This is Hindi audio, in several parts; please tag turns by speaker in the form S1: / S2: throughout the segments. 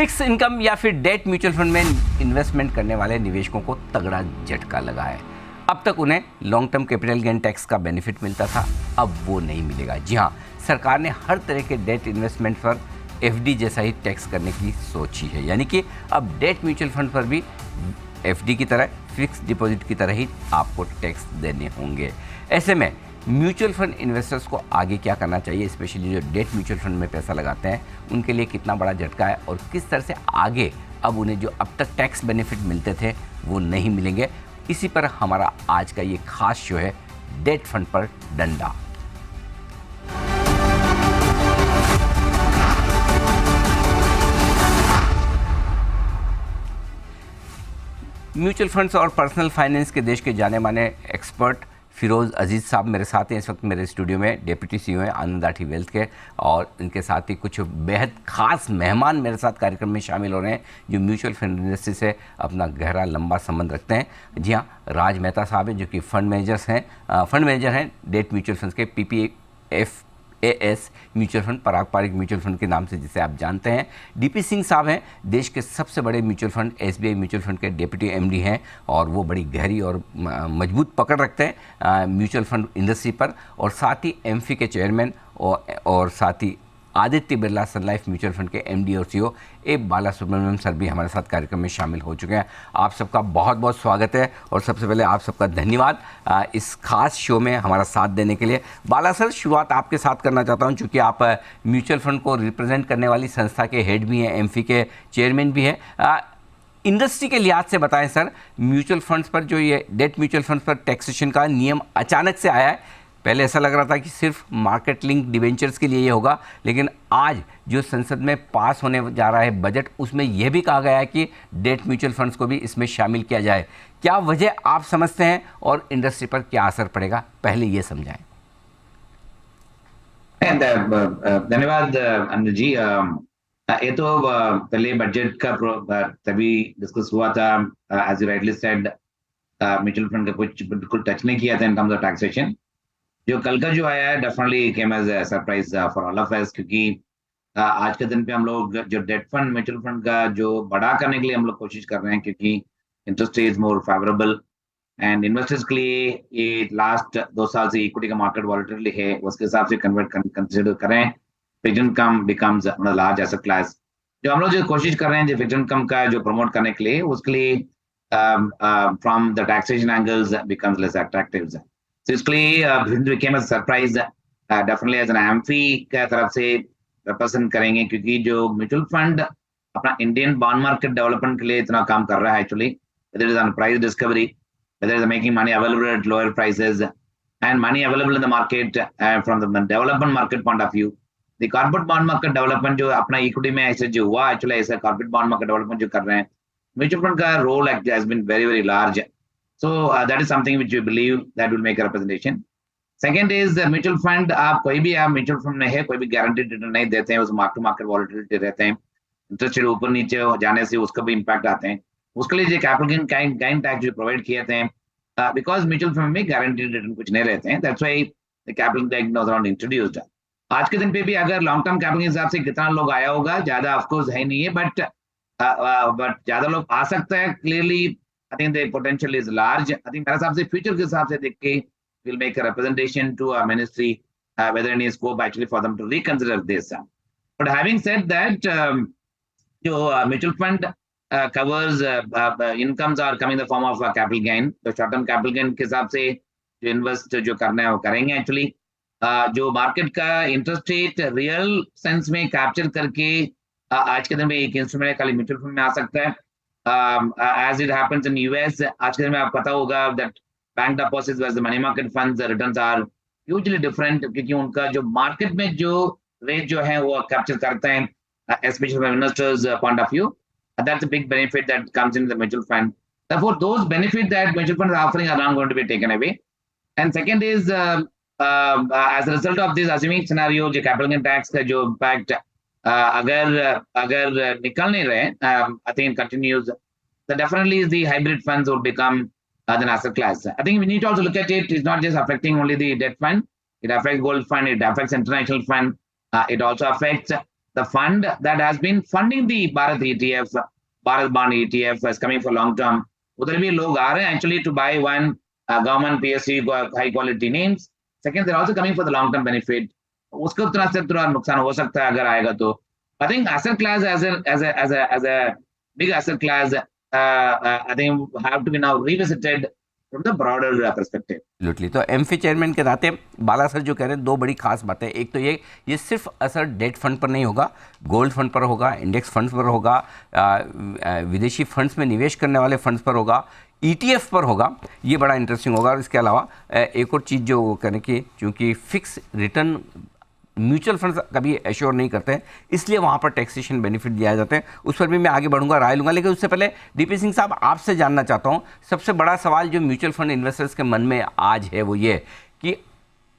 S1: फिक्स इनकम या फिर डेट म्यूचुअल फंड में इन्वेस्टमेंट करने वाले निवेशकों को तगड़ा झटका लगा है। अब तक उन्हें long term capital gain tax का बेनिफिट मिलता था, अब वो नहीं मिलेगा। जी हाँ, सरकार ने हर तरह के डेट इन्वेस्टमेंट पर एफडी जैसा ही टैक्स करने की सोची है, यानी कि अब डेट म्यूचुअल फंड पर भी एफडी की तरह फिक्स डिपॉजिट की तरह ही आपको टैक्स देने होंगे। ऐसे में म्यूचुअल फंड इन्वेस्टर्स को आगे क्या करना चाहिए, स्पेशली जो डेट म्यूचुअल फंड में पैसा लगाते हैं उनके लिए कितना बड़ा झटका है और किस तरह से आगे अब उन्हें जो अब तक टैक्स बेनिफिट मिलते थे वो नहीं मिलेंगे, इसी पर हमारा आज का ये खास शो है डेट फंड पर डंडा। म्यूचुअल फंड्स और पर्सनल फाइनेंस के देश के जाने माने एक्सपर्ट फिरोज़ अजीज़ साहब मेरे साथ हैं इस वक्त मेरे स्टूडियो में। डेप्यूटी सीईओ हैं आनंद आठी वेल्थ के, और इनके साथ ही कुछ बेहद खास मेहमान मेरे साथ कार्यक्रम में शामिल हो रहे हैं जो म्यूचुअल फंड इंडस्ट्री से अपना गहरा लंबा संबंध रखते हैं। जी हाँ, राज मेहता साहब हैं जो कि फंड मैनेजर हैं डेट म्यूचुअल फंड्स के, PPFAS म्यूचुअल फंड, पारंपरिक म्यूचुअल फंड के नाम से जिसे आप जानते हैं। DP सिंह साहब हैं, देश के सबसे बड़े mutual fund SBI mutual fund के डेप्यूटी MD हैं और वो बड़ी गहरी और मजबूत पकड़ रखते हैं म्यूचुअल फंड इंडस्ट्री पर। और साथ ही एमफी के चेयरमैन और साथ ही आदित्य बिरला सन लाइफ म्यूचुअल फंड के MD और CEO ए बाला सुब्रमण्यम सर भी हमारे साथ कार्यक्रम में शामिल हो चुके हैं। आप सबका बहुत बहुत स्वागत है और सबसे पहले आप सबका धन्यवाद इस खास शो में हमारा साथ देने के लिए। बाला सर, शुरुआत आपके साथ करना चाहता हूं, चूँकि आप म्यूचुअल फंड को रिप्रेजेंट करने वाली संस्था के हेड भी हैं, एमफी के चेयरमैन भी हैं। इंडस्ट्री के लिहाज से बताएं सर, म्यूचुअल फंड्स पर जो ये डेट म्यूचुअल फंड्स पर टैक्सेशन का नियम अचानक से आया है। पहले ऐसा लग रहा था कि सिर्फ मार्केट लिंक डिवेंचर्स के लिए ये होगा, लेकिन आज जो संसद में पास होने जा रहा है बजट, उसमें यह भी कहा गया है कि डेट म्यूचुअल फंड्स को भी इसमें शामिल किया जाए। क्या वजह आप समझते हैं और इंडस्ट्री पर क्या असर पड़ेगा, पहले ये समझाएं।
S2: धन्यवाद अनुज जी। ये तो पहले बजट का तभी डिस्कस हुआ था, as you rightly said mutual fund का कुछ बिल्कुल टच नहीं किया था इन टर्म्स ऑफ टैक्सेशन। जो कल का जो आया है definitely came as a surprise for all of us, क्योंकि आज के दिन पे हम लोग जो डेट फंड म्यूचुअल फंड का जो बड़ा करने के लिए हम लोग कोशिश कर रहे हैं, क्योंकि interest rate more favourable and investors के लिए ये लास्ट 2 साल से इक्विटी का मार्केट वॉलेटिलिटी है, उसके हिसाब से कंसिडर करें fixed income becomes large asset class. जो हम लोग जो कोशिश कर रहे हैं जो फिक्स्ड इनकम का जो प्रमोट करने के लिए, उसके लिए from the taxation angles becomes less attractive. So इसके लिए became a surprise, definitely as an AMFI का तरफ से represent करेंगे, क्योंकि जो म्यूचुअल फंड अपना इंडियन बॉन्ड मार्केट डेवलपमेंट के लिए इतना काम कर रहा है actually, whether it is on price discovery, whether it is making money available at lower prices and money available in the market from the development market point of view, the corporate bond market development जो अपना इक्विटी में ऐसे जो हुआ एक्चुअली, ऐसा corporate bond market development जो कर रहे हैं, म्यूचुअल फंड का role has been very very large. So that is something which we believe that will make a representation. Second is mutual fund. आप कोई भी आप म्यूचुअल फंड में है, कोई भी गारंटीड रिटर्न नहीं देते हैं, उस मार्क टू मार्केट वॉलेटिलिटी रहते हैं, इंटरेस्ट रेट ऊपर नीचे हो जाने से उसका भी इम्पैक्ट आते हैं। उसके लिए जो कैपिटल गेन टैक्स जो प्रोवाइड किए थे, बिकॉज म्यूचुअल फंड में गारंटीड रिटर्न कुछ नहीं रहते हैं, that's why the capital gain was not introduced. आज के दिन पे भी अगर लॉन्ग टर्म कैपिटल के हिसाब से कितना लोग आया होगा, ज्यादा ऑफकोर्स है नहीं है, बट ज्यादा लोग आ सकता है। Clearly I think the potential is large. I think मेरे हिसाब से फ्यूचर के हिसाब से देख के we'll make a representation to our ministry whether any scope actually for them to reconsider this. But having said that, जो mutual fund covers incomes are coming in the form of capital gain. तो short term capital gain के हिसाब से जो इन्वेस्ट जो करना है वो करेंगे एक्चुअली। जो मार्केट का इंटरेस्ट रेट रियल सेंस में कैप्चर करके आज के दिन में एक इंस्ट्रूमेंट खाली म्यूचुअल फंड में आ सकता है। As it happens in US, आज के दिन में आपको पता होगा that bank deposits versus money market funds returns are hugely different, क्योंकि उनका जो मार्केट में जो रेट जो है वो कैप्चर करते हैं, especially from investors point of view. That's a big benefit that comes in the mutual fund. Therefore, those benefits that mutual funds are offering are not going to be taken away. And second is as a result of this assuming scenario, जो capital gain tax का जो impact अगर निकल नहीं रहे, I think it continues. So definitely the hybrid funds will become an asset class. I think we need to also look at it. It's not just affecting only the debt fund. It affects gold fund. It affects international fund. It also affects the fund that has been funding the Bharat ETF, Bharat Bond ETF is coming for long term. उधर भी लोग आ रहे हैं actually to buy one government PSU high quality names. Second, they're also coming for the long term benefit. उसको थोड़ा नुकसान हो सकता है अगर आएगा तो. I think asset class as a big asset class, I think have to be now revisited from the broader perspective.
S1: लुटली तो एमफी चेयरमैन के नाते बाला सर जो कह रहे हैं दो बड़ी खास बातें. एक तो ये सिर्फ असर डेट फंड पर नहीं होगा, गोल्ड फंड पर होगा, इंडेक्स फंड्स पर होगा, विदेशी फंड्स में निवेश करने वाले फंड्स पर होगा, ETF पर होगा. ये बड़ा इंटरेस्टिंग होगा. और इसके अलावा एक और चीज़ जो कहने की, चूँकि फिक्स रिटर्न म्यूचुअल फंड्स कभी एश्योर नहीं करते हैं, इसलिए वहाँ पर टैक्सेशन बेनिफिट दिया जाते हैं. उस पर भी मैं आगे बढ़ूंगा, राय लूँगा. लेकिन उससे पहले डीपी सिंह साहब, आपसे जानना चाहता हूँ, सबसे बड़ा सवाल जो म्यूचुअल फंड इन्वेस्टर्स के मन में आज है वो ये कि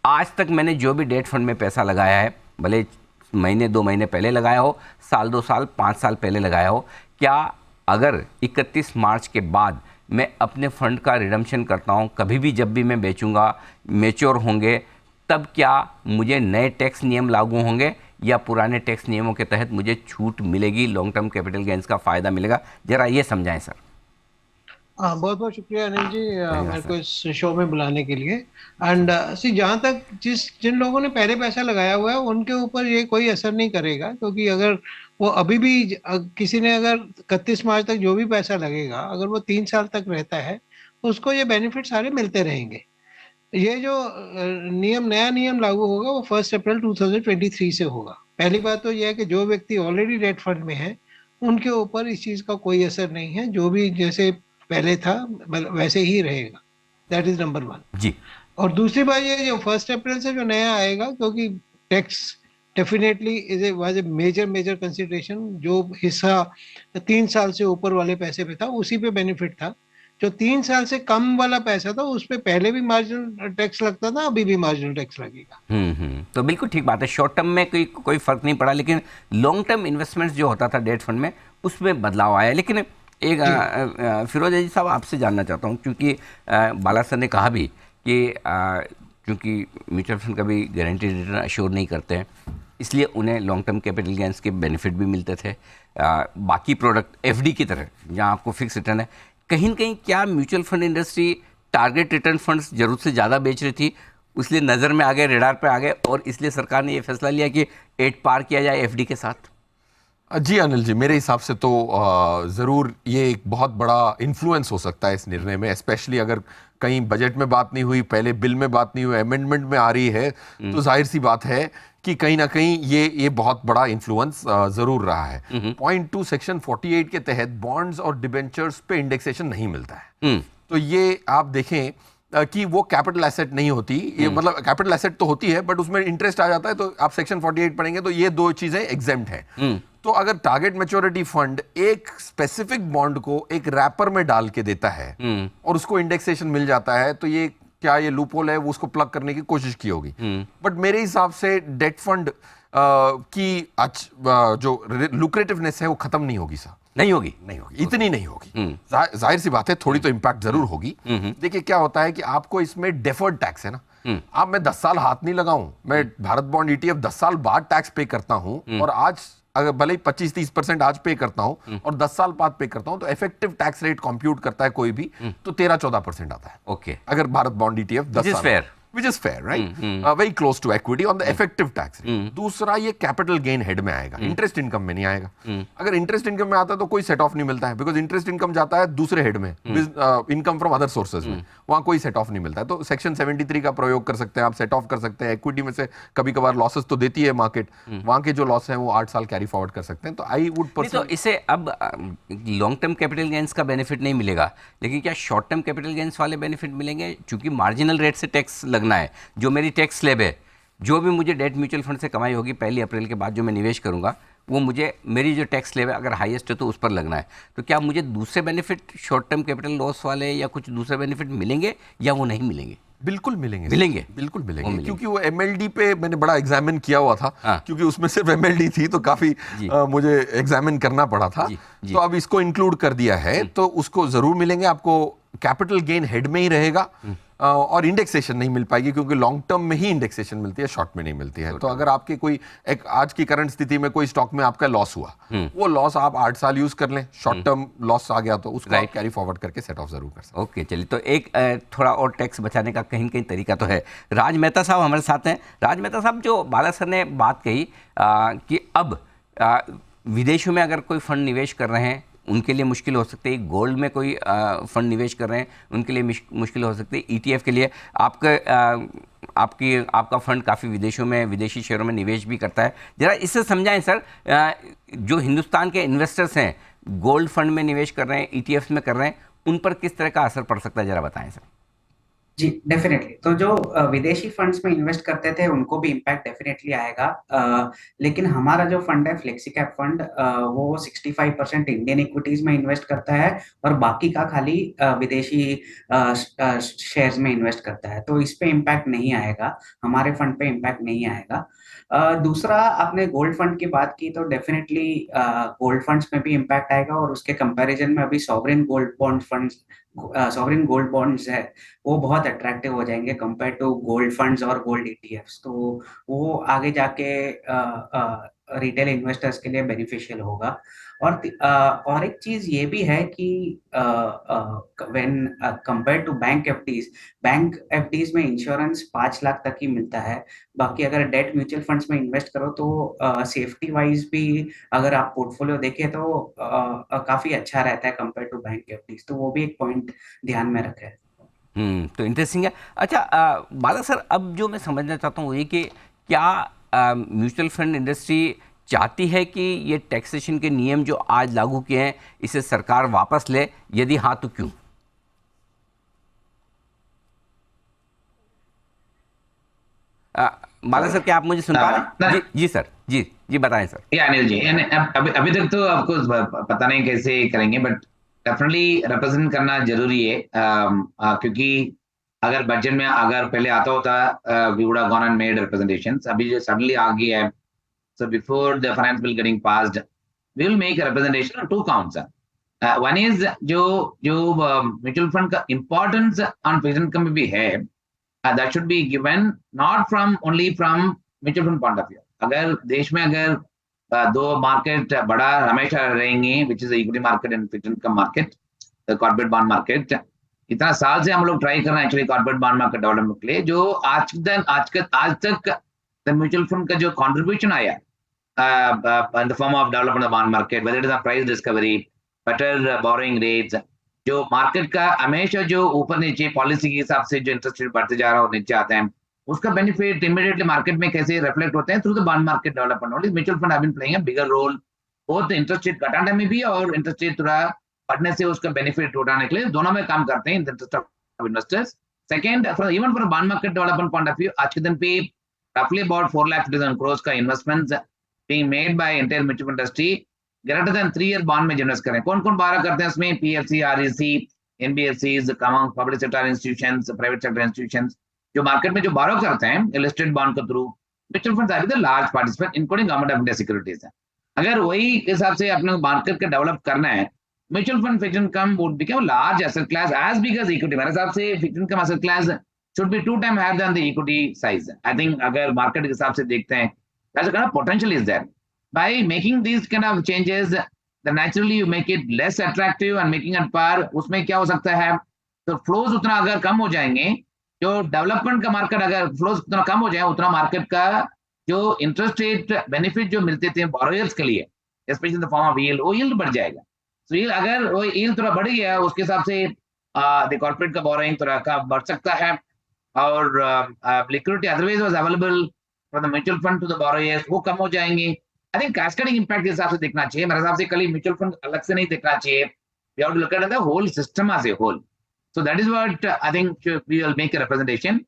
S1: आज तक मैंने जो भी डेट फंड में पैसा लगाया है, भले महीने 2 महीने पहले लगाया हो, साल 2 साल 5 साल पहले लगाया हो, क्या अगर 31 मार्च के बाद मैं अपने फंड का रिडम्पशन करता हूँ, कभी भी जब भी मैं बेचूंगा, मैच्योर होंगे, तब क्या मुझे नए टैक्स नियम लागू होंगे या पुराने टैक्स नियमों के तहत मुझे छूट मिलेगी, लॉन्ग टर्म कैपिटल गेन्स का फ़ायदा मिलेगा? जरा ये समझाएं सर.
S3: बहुत बहुत शुक्रिया अनिल जी मेरे को इस शो में बुलाने के लिए. एंड जहाँ तक जिन लोगों ने पहले पैसा लगाया हुआ है उनके ऊपर ये कोई असर नहीं करेगा, क्योंकि अगर वो अभी भी किसी ने अगर 31 मार्च तक जो भी पैसा लगेगा, अगर वो 3 साल तक रहता है, उसको ये बेनिफिट सारे मिलते रहेंगे. ये जो नया नियम लागू होगा वो 1 अप्रैल 2023 से होगा. पहली बात तो यह है कि जो व्यक्ति ऑलरेडी डेट फंड में है उनके ऊपर इस चीज का कोई असर नहीं है. जो भी जैसे पहले था वैसे ही रहेगा. दैट इज नंबर 1
S1: जी.
S3: और दूसरी बात ये जो 1 अप्रैल से जो नया आएगा, क्योंकि tax definitely was a major consideration. जो हिस्सा 3 साल से ऊपर वाले पैसे पे था उसी पे बेनिफिट था. जो 3 साल से कम वाला पैसा था उस पे पहले भी मार्जिनल टैक्स लगता था, अभी भी मार्जिनल टैक्स लगेगा.
S1: तो बिल्कुल ठीक बात है. शॉर्ट टर्म में कोई फर्क नहीं पड़ा, लेकिन लॉन्ग टर्म इन्वेस्टमेंट्स जो होता था डेट फंड में उसमें बदलाव आया. लेकिन एक फिरोज अजीज साहब, आपसे जानना चाहता हूँ, क्योंकि बाला सर ने कहा भी कि क्योंकि म्यूचुअल फंड कभी गारंटीड रिटर्न अश्योर नहीं करते हैं, इसलिए उन्हें लॉन्ग टर्म कैपिटल गेन्स के बेनिफिट भी मिलते थे. बाकी प्रोडक्ट FD की तरह जहाँ आपको फिक्स रिटर्न है, कहीं न कहीं क्या mutual fund industry target return funds जरूरत से ज़्यादा बेच रही थी, इसलिए नज़र में आ गए, रेडार पे आ गए, और इसलिए सरकार ने ये फैसला लिया कि 8 पार किया जाए FD के साथ?
S4: जी अनिल जी, मेरे हिसाब से तो ज़रूर ये एक बहुत बड़ा इन्फ्लुएंस हो सकता है इस निर्णय में, स्पेशली अगर कहीं बजट में बात नहीं हुई, पहले बिल में बात नहीं हुई, अमेंडमेंट में आ रही है, तो जाहिर सी बात है कि कहीं ना कहीं ये बहुत बड़ा इन्फ्लुएंस ज़रूर रहा है. पॉइंट 2 सेक्शन 48 के तहत बॉन्ड्स और डिबेंचर्स पे इंडेक्सेशन नहीं मिलता है. तो ये आप देखें कि वो कैपिटल एसेट नहीं होती, ये मतलब कैपिटल एसेट तो होती है बट उसमें इंटरेस्ट आ जाता है. तो आप सेक्शन 48 पढ़ेंगे तो ये 2 चीजें एग्जेम्प्ट हैं. तो अगर टारगेट मैच्योरिटी फंड एक स्पेसिफिक बॉन्ड को एक रैपर में डाल के देता है और उसको इंडेक्सेशन मिल जाता है, तो ये क्या ये लूपहोल है, वो उसको प्लग करने की कोशिश की होगी. बट मेरे हिसाब से डेट फंड की जो लुक्रेटिवनेस है वो खत्म नहीं होगी सर. नहीं होगी, इतनी नहीं होगी. जाहिर सी बात है थोड़ी तो इम्पैक्ट जरूर होगी. देखिए क्या होता है कि आपको इसमें डेफर्ड टैक्स है ना. अब मैं 10 साल हाथ नहीं लगाऊं, मैं भारत बॉन्ड ETF 10 साल बाद टैक्स पे करता हूं, और आज अगर भले ही 25-30% आज पे करता हूं और 10 साल बाद पे करता हूं, तो इफेक्टिव टैक्स रेट कंप्यूट करता है कोई भी, तो 13-14% आता है.
S1: ओके.
S4: अगर भारत बॉन्ड ETF 10 साल, which is fair, right? Very close to equity on the effective tax rate. दूसरा, ये कैपिटल गेन हेड में आएगा, इंटरेस्ट इनकम में नहीं आएगा. अगर इंटरेस्ट इनकम में आता है तो कोई सेट ऑफ नहीं मिलता है, बिकॉज इंटरेस्ट इनकम जाता है दूसरे हेड में, इनकम फ्रॉम अदर सोर्सेज में, वहां कोई सेट ऑफ नहीं मिलता है. तो सेक्शन 73 का प्रयोग कर सकते हैं, आप सेट ऑफ कर सकते हैं. इक्विटी में से कभी कभार लॉसेस तो देती है मार्केट, वहां के जो लॉस है वो 8 साल कैरी फॉरवर्ड कर सकते हैं. तो आई वुड पर्सन,
S1: तो इसे अब लॉन्ग टर्म कैपिटल गेन्स का बेनिफिट नहीं मिलेगा, लेकिन क्या शॉर्ट टर्म कैपिटल गेन्स वाले बेनिफिट मिलेंगे? चूंकि मार्जिनल रेट से टैक्स लगना है, जो मेरी टैक्स स्लैब है, जो भी मुझे डेट म्यूचुअल फंड से कमाई होगी 1 अप्रैल के बाद जो मैं निवेश करूंगा, वो मुझे मेरी जो टैक्स स्लैब है अगर हाईएस्ट है तो उस पर लगना है. तो क्या मुझे दूसरे benefit short term capital loss वाले या कुछ दूसरे बेनिफिट मिलेंगे या वो नहीं मिलेंगे?
S4: बिल्कुल मिलेंगे, बिल्कुल मिलेंगे. क्योंकि वो MLD पे मैंने बड़ा एग्जामिन किया हुआ था. क्योंकि उसमें सिर्फ MLD थी तो काफी मुझे एग्जामिन करना पड़ा था. तो अब इसको इंक्लूड कर दिया है, तो उसको जरूर मिलेंगे. आपको कैपिटल गेन हेड में ही रहेगा. और इंडेक्सेशन नहीं मिल पाएगी, क्योंकि लॉन्ग टर्म में ही इंडेक्सेशन मिलती है, शॉर्ट में नहीं मिलती है। तो अगर आपके कोई एक आज की करंट स्थिति में कोई स्टॉक में आपका लॉस हुआ, वो लॉस आप 8 साल यूज कर लें, शॉर्ट टर्म लॉस आ गया तो उसको आप कैरी फॉरवर्ड करके सेट ऑफ जरूर कर सकते हैं।
S1: ओके, चलिए, तो एक थोड़ा और टैक्स बचाने का कहीं कहीं तरीका तो है। राज मेहता साहब हमारे साथ हैं। राज मेहता साहब, जो बाला सर ने बात कही कि अब विदेशों में अगर कोई फंड निवेश कर रहे हैं उनके लिए मुश्किल हो सकती है, गोल्ड में कोई फंड निवेश कर रहे हैं उनके लिए मुश्किल हो सकती है, ईटीएफ के लिए आपका फंड काफ़ी विदेशों में, विदेशी शेयरों में निवेश भी करता है। ज़रा इससे समझाएं सर, जो हिंदुस्तान के इन्वेस्टर्स हैं गोल्ड फंड में निवेश कर रहे हैं, ईटीएफ में कर रहे हैं, उन पर किस तरह का असर पड़ सकता है, ज़रा बताएं सर।
S5: जी डेफिनेटली। तो जो विदेशी फंड्स में इन्वेस्ट करते थे उनको भी इम्पैक्ट डेफिनेटली आएगा, लेकिन हमारा जो फंड है फ्लेक्सी कैप फंड, वो 65% इंडियन इक्विटीज में इन्वेस्ट करता है और बाकी का खाली विदेशी शेयर्स में इन्वेस्ट करता है। तो इस पे इम्पैक्ट नहीं आएगा, हमारे फंड पे इम्पैक्ट नहीं आएगा। दूसरा, आपने गोल्ड फंड की बात की तो डेफिनेटली गोल्ड फंड्स में भी इम्पैक्ट आएगा, और उसके कंपैरिजन में अभी सॉवरेन गोल्ड बॉन्ड्स है वो बहुत अट्रैक्टिव हो जाएंगे कंपेयर टू गोल्ड फंड्स और गोल्ड ईटीएफ्स। तो वो आगे जाके रिटेल इन्वेस्टर्स के लिए बेनिफिशियल होगा। और एक चीज ये भी है कि when compare to bank FDs में इंश्योरेंस 5 लाख तक ही मिलता है। बाकी अगर डेट म्यूचुअल फंड्स में इन्वेस्ट करो तो सेफ्टी वाइज भी अगर आप पोर्टफोलियो देखें तो काफी अच्छा रहता है कंपेयर टू बैंक एफडीज। तो वो भी एक पॉइंट ध्यान में रखें।
S1: तो इंटरेस्टिंग है। अच्छा, बाला सर, अब जो मैं समझना चाहता हूँ वो ये कि क्या म्यूचुअल फंड इंडस्ट्री चाहती है कि ये टैक्सेशन के नियम जो आज लागू किए हैं इसे सरकार वापस ले, यदि हाँ तो क्यों? बाला सर, क्या आप मुझे सुन पा रहे हैं? जी सर, जी बताएं सर।
S2: या अनिल जी, अभी तक तो आपको पता नहीं कैसे करेंगे, बट डेफिनेटली रिप्रेजेंट करना जरूरी है, क्योंकि अगर बजट में अगर पहले आता होता we would have gone and made representations. अभी जो सडनली आ गया है, so before the finance bill getting passed, we will make a representation on 2 counts. One is जो म्यूचुअल फंड का इम्पोर्टेंस ऑन फिक्स्ड इनकम में भी है, that should be given not from only from mutual fund point of view. अगर देश में अगर 2 मार्केट बड़ा हमेशा रहेंगे, which is equity market and fixed income market, corporate bond market. इतना साल से हम लोग ट्राई कर रहे हैं actually corporate bond market development के लिए, जो आज तक म्यूचुअल फंड का जो कंट्रीब्यूशन आया in the form of development of bond market, whether it is a price discovery, better borrowing rates, जो मार्केट का हमेशा जो ऊपर नीचे पॉलिसी के हिसाब से जो इंटरेस्ट रेट बढ़ते जा रहा है और नीचे आते हैं, उसका बेनिफिट इमीडिएटली मार्केट में कैसे रिफ्लेक्ट होते हैं through the bond market development. Only mutual fund have been playing a bigger role, both interest rate घटाने में भी और इंटरेस्ट रेट थोड़ा बढ़ने से उसका बेनिफिट उठाने के लिए, दोनों में काम करते हैं in the interest of investors. Second, even for bond market development point of view, आज के दिन पे roughly about 4,50,000 crores का investment being made by entire mutual fund industry greater than 3 year bond में इन्वेस्ट करें। कौन कौन बारह करते हैं इसमें? PFC, REC, NBFCs, public sector institutions, private sector institutions, जो मार्केट में जो बारो करते हैं लिस्टेड बॉन्ड के through, mutual funds are the large participant including government of India securities है। अगर वही हिसाब से अपने मार्केट का डेवलप करना है, mutual fund fixed income would become large asset class as big as equity. मेरे हिसाब से fixed income asset class should be 2 times higher than the equity size. I think अगर मार्केट के हिसाब से देखते हैं, that's a kind of potential is there. By making these kind of changes, then naturally you make it less attractive and making it par, उसमें क्या हो सकता है, तो फ्लोज उतना अगर कम हो जाएंगे, जो डेवलपमेंट का मार्केट अगर फ्लोज उतना कम हो जाए, उतना मार्केट का जो इंटरेस्ट रेट बेनिफिट जो मिलते थे बोरोयर्स के लिए, specially in the form of yield, वो यील्ड बढ़ जाएगा। तो यील्ड अगर वो यील्ड थोड़ा बढ़ गया, उसके हिसाब से कॉर्पोरेट का बोरोइंग थोड़ा का बढ़ सकता है, और liquidity otherwise was available for the mutual fund to the borrowers, वो कम हो जाएंगे। आई थिंक कैस्केडिंग इंपैक्ट के हिसाब से देखना चाहिए। मेरे हिसाब से कल म्यूचुअल फंड अलग से नहीं देखना चाहिए, we have to look at the whole system as a whole. So that is what I think we will make a representation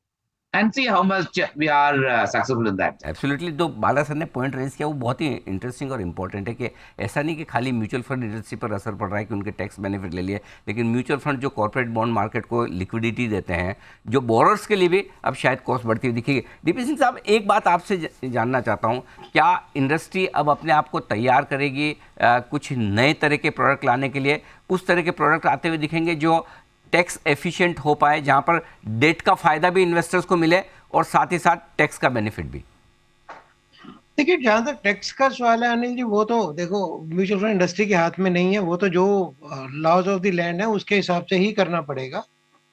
S2: and see how much we are successful in that.
S1: Absolutely. तो बाला सर ने पॉइंट रेज किया, वो बहुत ही इंटरेस्टिंग और इम्पोर्टेंट है कि ऐसा नहीं कि खाली म्यूचुअल फंड इंडस्ट्री पर असर पड़ रहा है कि उनके टैक्स बेनिफिट ले लिए, लेकिन म्यूचुअल फंड जो कॉर्पोरेट बॉन्ड मार्केट को लिक्विडिटी देते हैं, जो बोरर्स के लिए भी अब शायद कॉस्ट बढ़ती हुई दिखेगी। डीपी सिंह साहब, एक बात आपसे जानना चाहता हूँ, क्या इंडस्ट्री अब अपने आप को तैयार करेगी कुछ नए तरह के प्रोडक्ट लाने के लिए? उस तरह के प्रोडक्ट आते हुए दिखेंगे जो टैक्स एफिशिएंट हो पाए, जहां पर डेट का फायदा भी इन्वेस्टर्स को मिले और साथ ही साथ टैक्स का बेनिफिट भी?
S3: देखिए, जहां तक टैक्स का सवाल है अनिल जी, वो तो देखो म्यूचुअल फंड इंडस्ट्री के हाथ में नहीं है, वो तो जो लॉज ऑफ द लैंड है उसके हिसाब से ही करना पड़ेगा।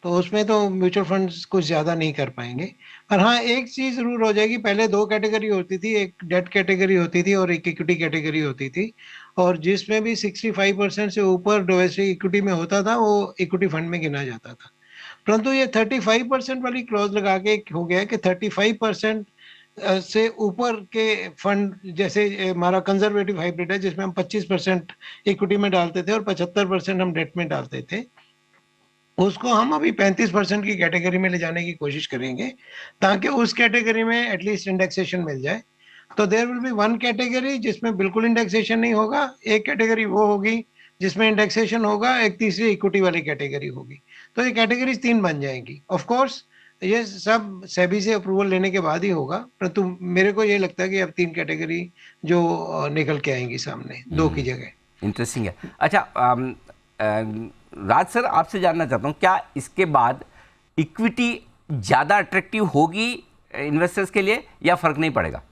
S3: तो उसमें तो म्यूचुअल फंड्स कुछ ज्यादा नहीं कर पाएंगे। पर हाँ, एक चीज जरूर हो जाएगी, पहले दो कैटेगरी होती थी, एक डेट कैटेगरी होती थी और एक इक्विटी कैटेगरी होती थी। और जिसमें भी 65% से ऊपर डोमेस्टिक इक्विटी में होता था वो इक्विटी फंड में गिना जाता था। परंतु ये 35% वाली क्लॉज लगा के हो गया कि 35% से ऊपर के फंड, जैसे हमारा कंजर्वेटिव हाइब्रिड है जिसमें हम 25% इक्विटी में डालते थे और 75% हम डेट में डालते थे, उसको हम अभी 35% की कैटेगरी में ले जाने की कोशिश करेंगे, ताकि उस कैटेगरी में एटलीस्ट इंडेक्सेशन मिल जाए। तो there will be one category जिसमें बिल्कुल इंडेक्सेशन नहीं होगा, एक कैटेगरी वो होगी जिसमें इंडेक्सेशन होगा, एक तीसरी इक्विटी वाली कैटेगरी होगी। तो ये कैटेगरीज 3 बन जाएंगी। ऑफ कोर्स ये सब सेबी से अप्रूवल लेने के बाद ही होगा, परंतु मेरे को ये लगता है कि अब 3 कैटेगरी जो निकल के आएंगी सामने, 2 की जगह।
S1: इंटरेस्टिंग है। अच्छा, राज सर, आपसे जानना चाहता हूँ, क्या इसके बाद इक्विटी ज़्यादा अट्रैक्टिव होगी इन्वेस्टर्स के लिए या फ़र्क नहीं पड़ेगा?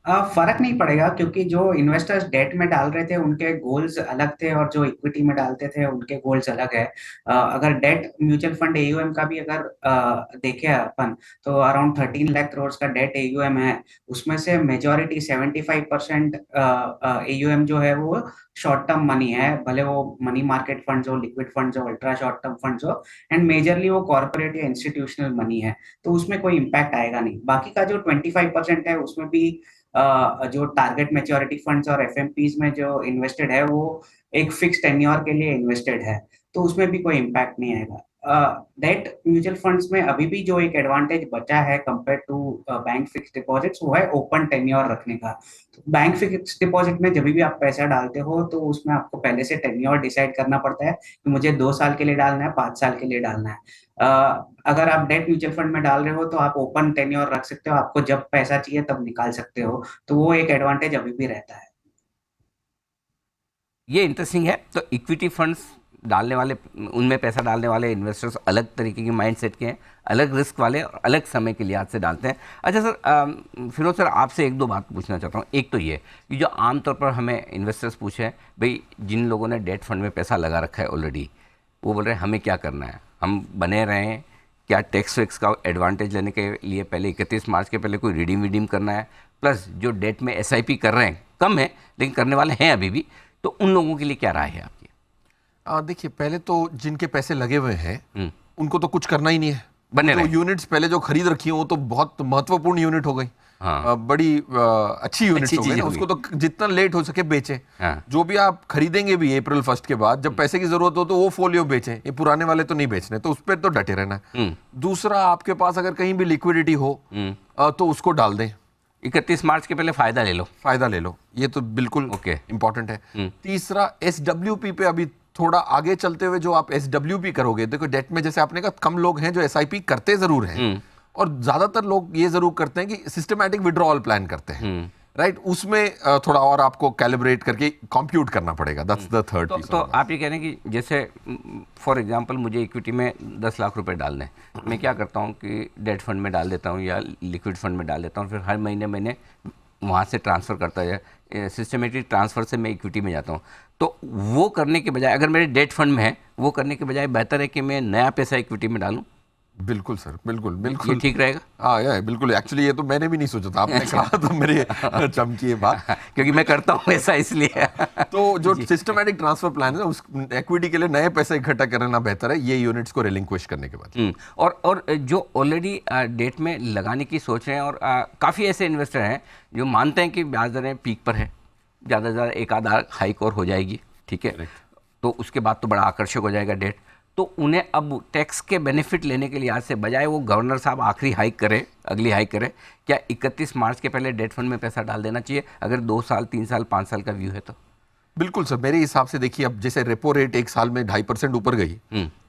S5: फर्क नहीं पड़ेगा, क्योंकि जो इन्वेस्टर्स डेट में डाल रहे थे उनके गोल्स अलग थे और जो इक्विटी में डालते थे उनके गोल्स अलग है। अगर डेट म्यूचुअल फंड एयूएम का भी अगर देखें अपन, तो अराउंड 13 लाख करोड़ का डेट एयूएम है। उसमें से मेजॉरिटी 75% एयूएम जो है वो शॉर्ट टर्म मनी है, भले वो मनी मार्केट फंड हो, लिक्विड फंड हो, अल्ट्रा शॉर्ट टर्म फंड हो, एंड मेजरली वो कॉर्पोरेट या इंस्टीट्यूशनल मनी है। तो उसमें कोई इम्पैक्ट आएगा नहीं। बाकी का जो 25% है उसमें भी जो टारगेट मैच्योरिटी फंड्स और एफएमपीज में जो इन्वेस्टेड है वो एक फिक्स टेन्योर के लिए इन्वेस्टेड है, तो उसमें भी कोई इम्पैक्ट नहीं आएगा। डेट म्यूचुअल फंड्स में अभी भी जो एक एडवांटेज बचा है compare to bank fix deposits, वो है ओपन टेन्योर रखने का। तो बैंक फिक्स डिपॉजिट में जब भी आप पैसा डालते हो तो उसमें आपको पहले से टेन्योर डिसाइड करना पड़ता है कि मुझे 2 साल के लिए डालना है, 5 साल के लिए डालना है। अगर आप डेट म्यूचुअल फंड में डाल रहे हो तो आप ओपन टेन्योर रख सकते हो, आपको जब पैसा चाहिए तब निकाल सकते हो, तो वो एक एडवांटेज अभी भी रहता है।
S1: ये इंटरेस्टिंग है। तो इक्विटी फंड्स डालने वाले, उनमें पैसा डालने वाले इन्वेस्टर्स अलग तरीके की माइंडसेट के हैं, अलग रिस्क वाले और अलग समय के लिहाज से डालते हैं। अच्छा सर, फिरोज सर, आपसे एक दो बात पूछना चाहता हूँ। एक तो ये कि जो आमतौर पर हमें इन्वेस्टर्स पूछे, भाई जिन लोगों ने डेट फंड में पैसा लगा रखा है ऑलरेडी, वो बोल रहे हैं हमें क्या करना है, हम बने रहें, क्या टैक्स वैक्स का एडवांटेज लेने के लिए पहले 31 मार्च के पहले कोई रिडीम करना है, प्लस जो डेट में SIP कर रहे हैं, कम है लेकिन करने वाले हैं अभी भी, तो उन लोगों के लिए क्या राय है आपकी?
S4: देखिए, पहले तो जिनके पैसे लगे हुए हैं उनको तो कुछ करना ही नहीं है,
S1: बने
S4: तो यूनिट्स पहले जो खरीद रखी हैं वो तो बहुत महत्वपूर्ण यूनिट हो गई।
S1: हाँ।
S4: बड़ी अच्छी यूनिट्स हो गई ना, उसको तो जितना लेट हो सके बेचें।
S1: हाँ।
S4: जो भी आप खरीदेंगे भी अप्रैल 1 के बाद, जब पैसे की जरूरत हो तो वो फोलियो बेचें, ये पुराने वाले तो नहीं बेचने, तो उस पर तो डटे रहना है। दूसरा, आपके पास अगर कहीं भी लिक्विडिटी हो तो उसको डाल दें,
S1: 31 मार्च के पहले फायदा ले लो, ये तो बिल्कुल इंपॉर्टेंट है। तीसरा, SWP पे अभी थोड़ा आगे चलते हुए जो आप SWP करोगे, देखो डेट में जैसे आपने कहा कम लोग हैं जो SIP करते जरूर हैं, और ज्यादातर लोग ये जरूर करते हैं कि सिस्टमैटिक विड्रॉल प्लान करते हैं, राइट। उसमें थोड़ा और आपको कैलिब्रेट करके कंप्यूट करना पड़ेगा, दैट्स द थर्ड पीस। तो आप ये कह रहे हैं कि जैसे फॉर एग्जांपल मुझे इक्विटी में 10 लाख रुपए डालने, मैं क्या करता हूँ कि डेट फंड में डाल देता हूँ या लिक्विड फंड में डाल देता हूँ, फिर हर महीने वहाँ से ट्रांसफ़र करता है, सिस्टमेटिक ट्रांसफ़र से मैं इक्विटी में जाता हूँ। तो वो करने के बजाय, अगर मेरे डेट फंड में है, वो करने के बजाय बेहतर है कि मैं नया पैसा इक्विटी में डालूं।
S4: बिल्कुल सर, बिल्कुल
S1: ये ठीक रहेगा।
S4: हाँ यार, बिल्कुल। एक्चुअली ये तो मैंने भी नहीं सोचा था, आपने कहा तो मेरे चमकी ये बात,
S1: क्योंकि मैं करता हूँ ऐसा इसलिए।
S4: तो जो सिस्टमैटिक ट्रांसफर प्लान है ना, उस इक्विटी के लिए नए पैसे इकट्ठा करना बेहतर है, ये यूनिट्स को रिलिंक्विश करने के बाद।
S1: और जो ऑलरेडी डेट में लगाने की सोच रहे हैं, और काफ़ी ऐसे इन्वेस्टर हैं जो मानते हैं कि ब्याज दरें पीक पर है, ज़्यादा से ज़्यादा एक आधा हाइक और हो जाएगी, ठीक है, तो उसके बाद तो बड़ा आकर्षक हो जाएगा डेट, तो उन्हें अब टैक्स के बेनिफिट लेने के लिए आज से बजाय वो गवर्नर साहब आखिरी हाइक करें, अगली हाइक करें, क्या 31 मार्च के पहले डेट फंड में पैसा डाल देना चाहिए, अगर 2 साल 3 साल 5 साल का व्यू है तो?
S4: बिल्कुल सर, मेरे हिसाब से देखिए, अब जैसे रेपो रेट एक साल में 2.5% ऊपर गई,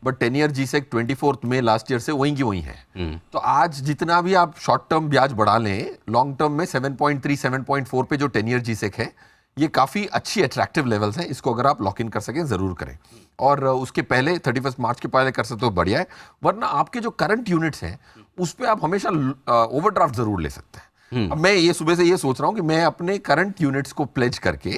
S4: बट 10 ईयर GSEC 24 मई लास्ट ईयर से वहीं की वहीं है। तो आज जितना भी आप शॉर्ट टर्म ब्याज बढ़ा लें, लॉन्ग टर्म में 7.3 7.4 पे जो 10 ईयर GSEC है, ये काफ़ी अच्छी अट्रैक्टिव लेवल्स हैं, इसको अगर आप लॉक इन कर सकें ज़रूर करें। और उसके पहले 31 मार्च के पहले कर सकते हो बढ़िया है, वरना आपके जो करंट यूनिट्स हैं उस पर आप हमेशा ओवरड्राफ्ट ज़रूर ले सकते हैं। अब मैं ये सुबह से ये सोच रहा हूँ कि मैं अपने करंट यूनिट्स को प्लेज करके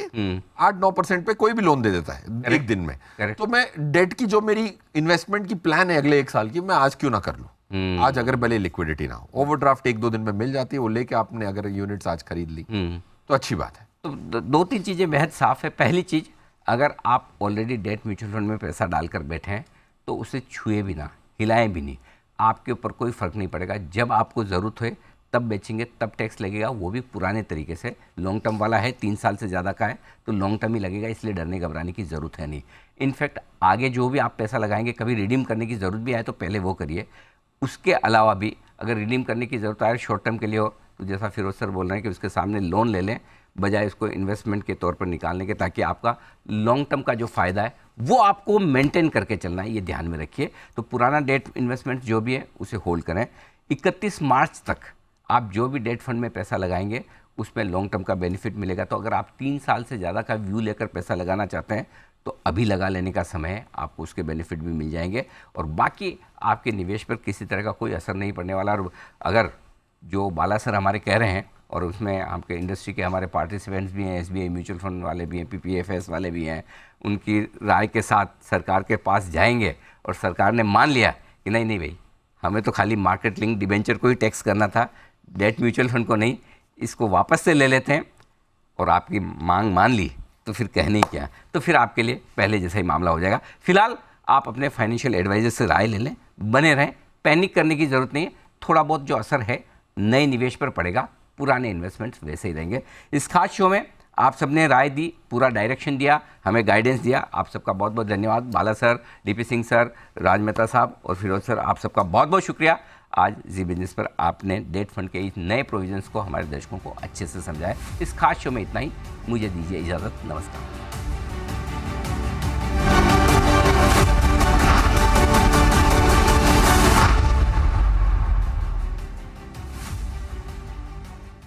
S4: 8-9% पे कोई भी लोन दे देता है एक दिन में, तो मैं डेट की जो मेरी इन्वेस्टमेंट की प्लान है अगले 1 साल की, मैं आज क्यों ना कर लूँ। आज अगर भले लिक्विडिटी ना हो, ओवरड्राफ्ट 1-2 दिन में मिल जाती है, वो लेके आपने अगर यूनिट्स आज खरीद ली तो अच्छी बात है।
S1: तो 2-3 चीज़ें बेहद साफ है। पहली चीज़, अगर आप ऑलरेडी डेट म्यूचुअल फंड में पैसा डालकर बैठे हैं तो उसे छुए भी ना, हिलाएं भी नहीं, आपके ऊपर कोई फ़र्क नहीं पड़ेगा। जब आपको ज़रूरत हो तब बेचेंगे, तब टैक्स लगेगा, वो भी पुराने तरीके से। लॉन्ग टर्म वाला है, 3 साल से ज़्यादा का है तो लॉन्ग टर्म ही लगेगा, इसलिए डरने घबराने की ज़रूरत है नहीं। इनफैक्ट आगे जो भी आप पैसा लगाएंगे, कभी रिडीम करने की ज़रूरत भी आए तो पहले वो करिए। उसके अलावा भी अगर रिडीम करने की ज़रूरत आए शॉर्ट टर्म के लिए हो तो जैसा फिरोज सर बोल रहे हैं कि उसके सामने लोन ले लें, बजाय उसको इन्वेस्टमेंट के तौर पर निकालने के, ताकि आपका लॉन्ग टर्म का जो फ़ायदा है वो आपको मेंटेन करके चलना है, ये ध्यान में रखिए। तो पुराना डेट इन्वेस्टमेंट जो भी है उसे होल्ड करें। 31 मार्च तक आप जो भी डेट फंड में पैसा लगाएंगे उसमें लॉन्ग टर्म का बेनिफिट मिलेगा। तो अगर आप 3 साल से ज़्यादा का व्यू लेकर पैसा लगाना चाहते हैं तो अभी लगा लेने का समय है, आपको उसके बेनिफिट भी मिल जाएंगे और बाकी आपके निवेश पर किसी तरह का कोई असर नहीं पड़ने वाला। और अगर जो बाला सर हमारे कह रहे हैं, और उसमें आपके इंडस्ट्री के हमारे पार्टिसिपेंट्स भी हैं, SBI म्यूचुअल फंड वाले भी हैं, PPFS वाले भी हैं, उनकी राय के साथ सरकार के पास जाएंगे और सरकार ने मान लिया कि नहीं नहीं भाई, हमें तो खाली मार्केट लिंक डिबेंचर को ही टैक्स करना था, डेट म्यूचुअल फंड को नहीं, इसको वापस से ले लेते हैं, और आपकी मांग मान ली तो फिर कहने क्या, तो फिर आपके लिए पहले जैसा ही मामला हो जाएगा। फिलहाल आप अपने फाइनेंशियल एडवाइजर से राय ले लें, बने रहें, पैनिक करने की ज़रूरत नहीं है। थोड़ा बहुत जो असर है नए निवेश पर पड़ेगा, पुराने इन्वेस्टमेंट्स वैसे ही रहेंगे। इस खास शो में आप सबने राय दी, पूरा डायरेक्शन दिया, हमें गाइडेंस दिया, आप सबका बहुत बहुत धन्यवाद। बाला सर, DP सिंह सर, राज मेहता साहब और फिरोज सर, आप सबका बहुत बहुत शुक्रिया। आज जी बिजनेस पर आपने डेट फंड के इस नए प्रोविजंस को हमारे दर्शकों को अच्छे से समझाया। इस खास शो में इतना ही, मुझे दीजिए इजाज़त, नमस्कार।